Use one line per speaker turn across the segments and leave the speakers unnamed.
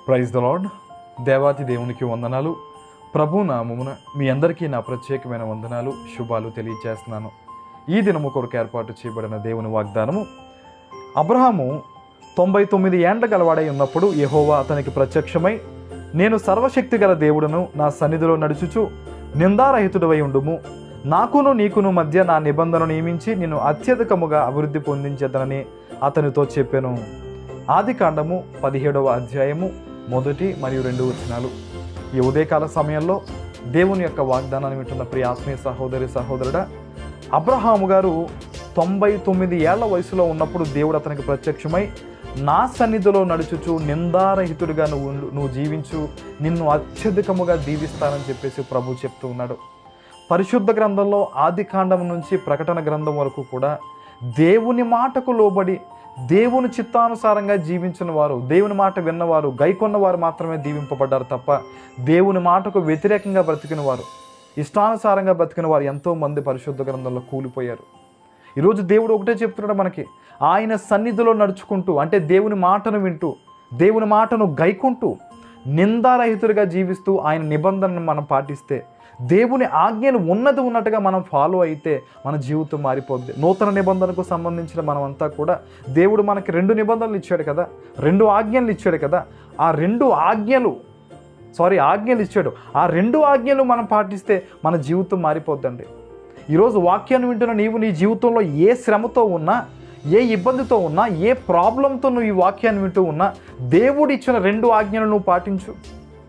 Praise the lord. దేవాతి దేవునికి వందనాలు. ప్రభు నామమున మీ అందరికీ నా ప్రత్యేకమైన వందనాలు, శుభాలు తెలియజేస్తున్నాను. ఈ దినము కొరకు ఏర్పాటు చేయబడిన దేవుని వాగ్దానము, అబ్రహాము 99 ఏండ్ల గలవాడై ఉన్నప్పుడు యెహోవా అతనికి ప్రత్యక్షమై, నేను సర్వశక్తి గల దేవుడును, నా సన్నిధిలో నడుచుచు నిందారహితుడవై ఉండుము, నాకును నీకును మధ్య నా నిబంధన నియమించి నిన్ను అత్యధికముగా అభివృద్ధి పొందించేదనని అతనితో చెప్పాను. ఆదికాండము 17వ అధ్యాయము 1 మరియు 2 వచనాలు. ఈ ఉదయకాల సమయంలో దేవుని యొక్క వాగ్దానాన్ని వింటున్న ప్రియ ఆత్మీయ సహోదరుడా, అబ్రహాము గారు 99 ఏళ్ల వయసులో ఉన్నప్పుడు దేవుడు అతనికి ప్రత్యక్షమై, నా సన్నిధిలో నడుచుచు నిందారహితుడిగా నువ్వు జీవించు, నిన్ను అత్యధికముగా దీవిస్తానని చెప్పేసి ప్రభు చెప్తూ ఉన్నాడు. పరిశుద్ధ గ్రంథంలో ఆదికాండం నుంచి ప్రకటన గ్రంథం వరకు కూడా దేవుని మాటకు లోబడి దేవుని చిత్తానుసారంగా జీవించిన వారు, దేవుని మాట విన్నవారు, గైకొన్నవారు మాత్రమే దీవింపబడ్డారు తప్ప దేవుని మాటకు వ్యతిరేకంగా బ్రతికిన వారు, ఇష్టానుసారంగా బ్రతికిన వారు ఎంతోమంది పరిశుద్ధ గ్రంథంలో కూలిపోయారు. ఈరోజు దేవుడు ఒకటే చెప్తున్నాడు మనకి, ఆయన సన్నిధిలో నడుచుకుంటూ, అంటే దేవుని మాటను వింటూ, దేవుని మాటను గైకుంటూ, నిందారహితుడిగా జీవిస్తూ ఆయన నిబంధనను మనం పాటిస్తే, దేవుని ఆజ్ఞలు ఉన్నట్టుగా మనం ఫాలో అయితే మన జీవితం మారిపోద్ది. నూతన నిబంధనకు సంబంధించిన మనమంతా కూడా దేవుడు మనకి 2 నిబంధనలు ఇచ్చాడు కదా, 2 ఆజ్ఞలు ఇచ్చాడు కదా. ఆ 2 ఆజ్ఞలు ఇచ్చాడు. ఆ 2 ఆజ్ఞలు మనం పాటిస్తే మన జీవితం మారిపోద్దండి. ఈరోజు వాక్యాన్ని వింటున్న నీవు నీ జీవితంలో ఏ శ్రమతో ఉన్నా, ఏ ఇబ్బందితో ఉన్నా, ఏ ప్రాబ్లంతో నువ్వు ఈ వాక్యాన్ని వింటూ ఉన్నా, దేవుడు ఇచ్చిన 2 ఆజ్ఞలు నువ్వు పాటించు,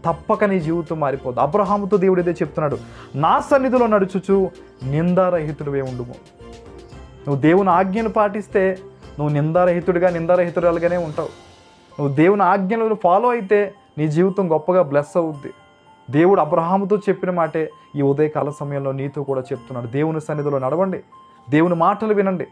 తప్పక నీ జీవితం మారిపోదు. అబ్రహాముతో దేవుడు ఇదే చెప్తున్నాడు, నా సన్నిధిలో నడుచుచు నిందారహితుడివే ఉండుము. నువ్వు దేవుని ఆజ్ఞను పాటిస్తే నువ్వు నిందారహితురాలుగానే ఉంటావు. నువ్వు దేవుని ఆజ్ఞలను ఫాలో అయితే నీ జీవితం గొప్పగా బ్లెస్ అవుద్ది. దేవుడు అబ్రహాముతో చెప్పిన మాటే ఈ ఉదయకాల సమయంలో నీతో కూడా చెప్తున్నాడు. దేవుని సన్నిధిలో నడవండి, దేవుని మాటలు వినండి,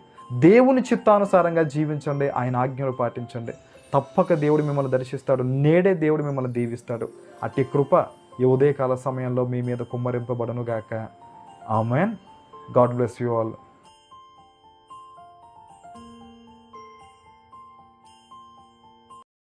దేవుని చిత్తానుసారంగా జీవించండి, ఆయన ఆజ్ఞలు పాటించండి. తప్పక దేవుడు మిమ్మల్ని దర్శిస్తాడు. నేడే దేవుడు మిమ్మల్ని దీవిస్తాడు. అట్టి కృప ఈ ఉదయకాల సమయంలో మీ మీద కుమ్మరింపబడును గాక. ఆమేన్. God bless you all.